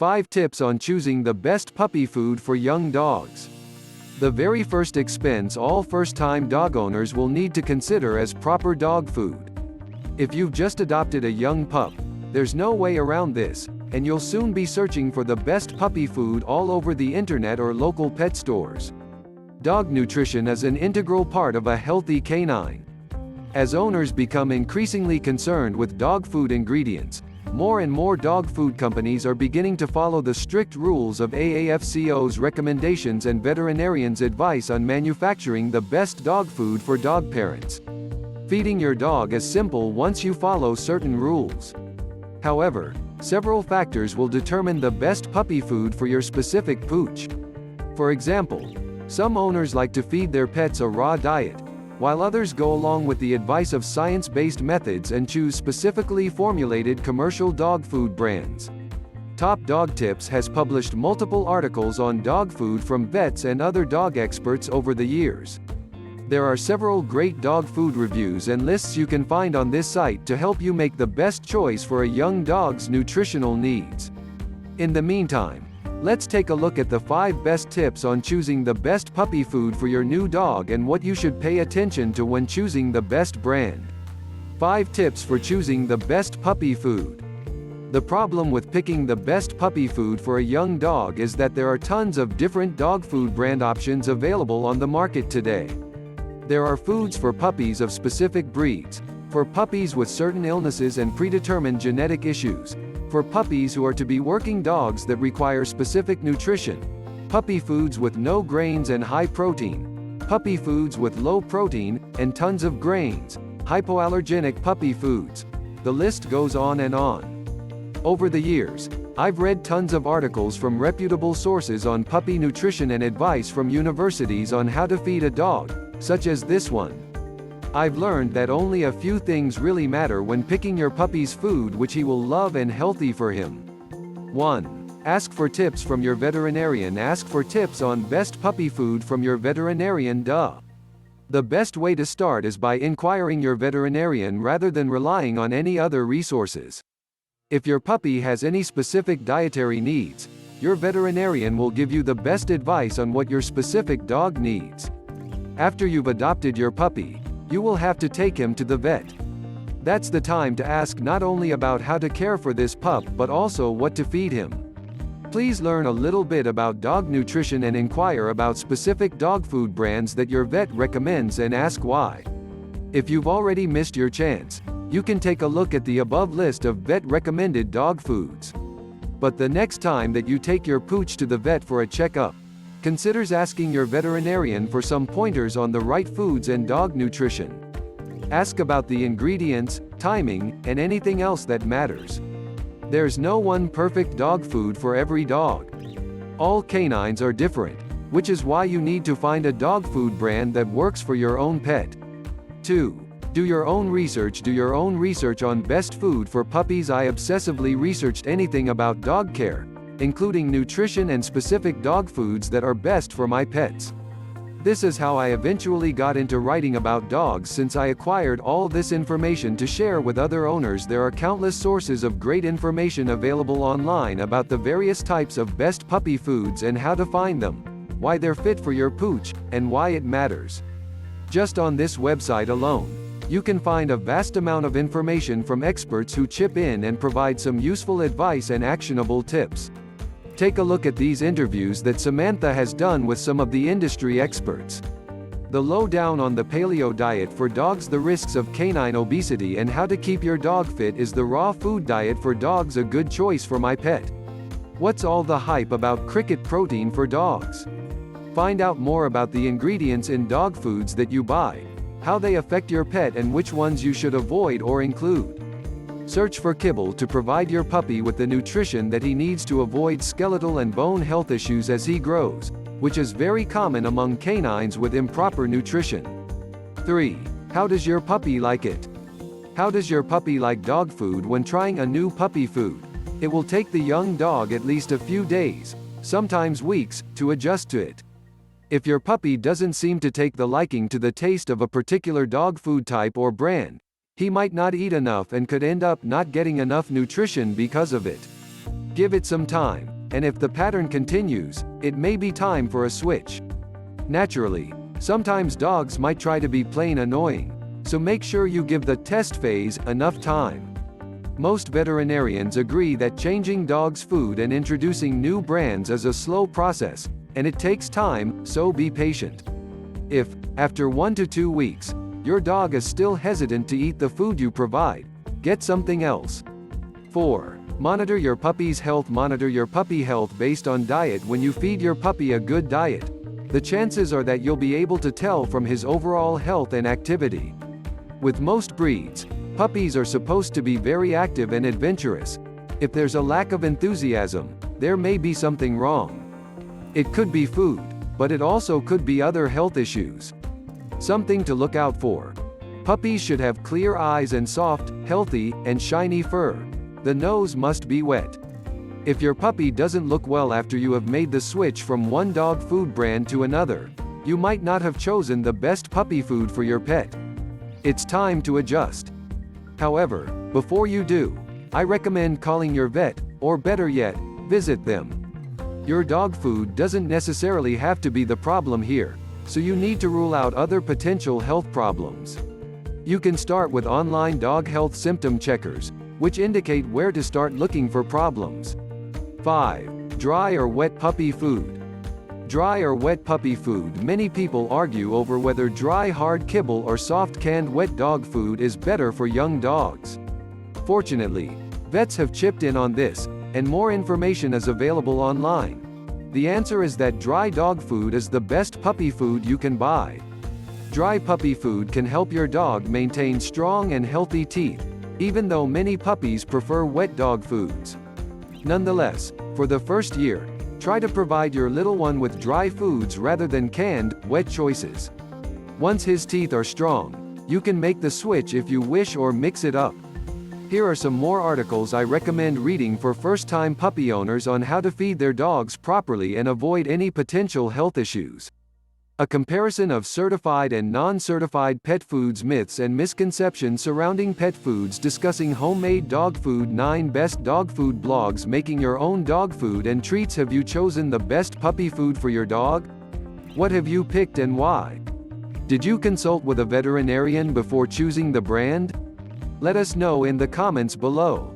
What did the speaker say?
5 tips on choosing the best puppy food for young dogs. The very first expense all first-time dog owners will need to consider is proper dog food. If you've just adopted a young pup, there's no way around this, and you'll soon be searching for the best puppy food all over the internet or local pet stores. Dog nutrition is an integral part of a healthy canine. As owners become increasingly concerned with dog food ingredients, more and more dog food companies are beginning to follow the strict rules of AAFCO's recommendations and veterinarians' advice on manufacturing the best dog food for dog parents. Feeding your dog is simple once you follow certain rules. However, several factors will determine the best puppy food for your specific pooch. For example, some owners like to feed their pets a raw diet, while others go along with the advice of science-based methods and choose specifically formulated commercial dog food brands. Top Dog Tips has published multiple articles on dog food from vets and other dog experts over the years. There are several great dog food reviews and lists you can find on this site to help you make the best choice for a young dog's nutritional needs. In the meantime, let's take a look at the 5 best tips on choosing the best puppy food for your new dog and what you should pay attention to when choosing the best brand. 5 tips for choosing the best puppy food. The problem with picking the best puppy food for a young dog is that there are tons of different dog food brand options available on the market today. There are foods for puppies of specific breeds, for puppies with certain illnesses and predetermined genetic issues, for puppies who are to be working dogs that require specific nutrition, puppy foods with no grains and high protein, puppy foods with low protein and tons of grains, hypoallergenic puppy foods. The list goes on and on. Over the years, I've read tons of articles from reputable sources on puppy nutrition and advice from universities on how to feed a dog, such as this one. I've learned that only a few things really matter when picking your puppy's food which he will love and healthy for him. 1. Ask for tips from your veterinarian. Ask for tips on best puppy food from your veterinarian. The best way to start is by inquiring your veterinarian rather than relying on any other resources. If your puppy has any specific dietary needs, your veterinarian will give you the best advice on what your specific dog needs. After you've adopted your puppy, you will have to take him to the vet. That's the time to ask not only about how to care for this pup but also what to feed him. Please learn a little bit about dog nutrition and inquire about specific dog food brands that your vet recommends and ask why. If you've already missed your chance, you can take a look at the above list of vet-recommended dog foods. But the next time that you take your pooch to the vet for a checkup, consider asking your veterinarian for some pointers on the right foods and dog nutrition. Ask about the ingredients, timing, and anything else that matters. There's no one perfect dog food for every dog. All canines are different, which is why you need to find a dog food brand that works for your own pet. 2. Do your own research. Do your own research on best food for puppies. I obsessively researched anything about dog care, including nutrition and specific dog foods that are best for my pets. This is how I eventually got into writing about dogs. Since I acquired all this information to share with other owners, there are countless sources of great information available online about the various types of best puppy foods and how to find them, why they're fit for your pooch, and why it matters. Just on this website alone, you can find a vast amount of information from experts who chip in and provide some useful advice and actionable tips. Take a look at these interviews that Samantha has done with some of the industry experts. The lowdown on the paleo diet for dogs, the risks of canine obesity and how to keep your dog fit. Is the raw food diet for dogs a good choice for my pet? What's all the hype about cricket protein for dogs? Find out more about the ingredients in dog foods that you buy, how they affect your pet and which ones you should avoid or include. Search for kibble to provide your puppy with the nutrition that he needs to avoid skeletal and bone health issues as he grows, which is very common among canines with improper nutrition. 3. How does your puppy like it? How does your puppy like dog food when trying a new puppy food? It will take the young dog at least a few days, sometimes weeks, to adjust to it. If your puppy doesn't seem to take the liking to the taste of a particular dog food type or brand, he might not eat enough and could end up not getting enough nutrition because of it. Give it some time, and if the pattern continues, it may be time for a switch. Naturally, sometimes dogs might try to be plain annoying, so make sure you give the test phase enough time. Most veterinarians agree that changing dogs' food and introducing new brands is a slow process, and it takes time, so be patient. If, after 1 to 2 weeks, your dog is still hesitant to eat the food you provide, get something else. 4. Monitor your puppy's health. Monitor your puppy health based on diet. When you feed your puppy a good diet, the chances are that you'll be able to tell from his overall health and activity. With most breeds, puppies are supposed to be very active and adventurous. If there's a lack of enthusiasm, there may be something wrong. It could be food, but it also could be other health issues. Something to look out for. Puppies should have clear eyes and soft, healthy, and shiny fur. The nose must be wet. If your puppy doesn't look well after you have made the switch from one dog food brand to another, you might not have chosen the best puppy food for your pet. It's time to adjust. However, before you do, I recommend calling your vet, or better yet, visit them. Your dog food doesn't necessarily have to be the problem here, so you need to rule out other potential health problems. You can start with online dog health symptom checkers, which indicate where to start looking for problems. 5. Dry or wet puppy food. Dry or wet puppy food. Many people argue over whether dry hard kibble or soft canned wet dog food is better for young dogs. Fortunately, vets have chipped in on this, and more information is available online. The answer is that dry dog food is the best puppy food you can buy. Dry puppy food can help your dog maintain strong and healthy teeth, even though many puppies prefer wet dog foods. Nonetheless, for the first year, try to provide your little one with dry foods rather than canned, wet choices. Once his teeth are strong, you can make the switch if you wish or mix it up. Here are some more articles I recommend reading for first-time puppy owners on how to feed their dogs properly and avoid any potential health issues. A comparison of certified and non-certified pet foods. Myths and misconceptions surrounding pet foods. Discussing homemade dog food. 9 best dog food blogs. Making your own dog food and treats. Have you chosen the best puppy food for your dog? What have you picked and why? Did you consult with a veterinarian before choosing the brand? Let us know in the comments below.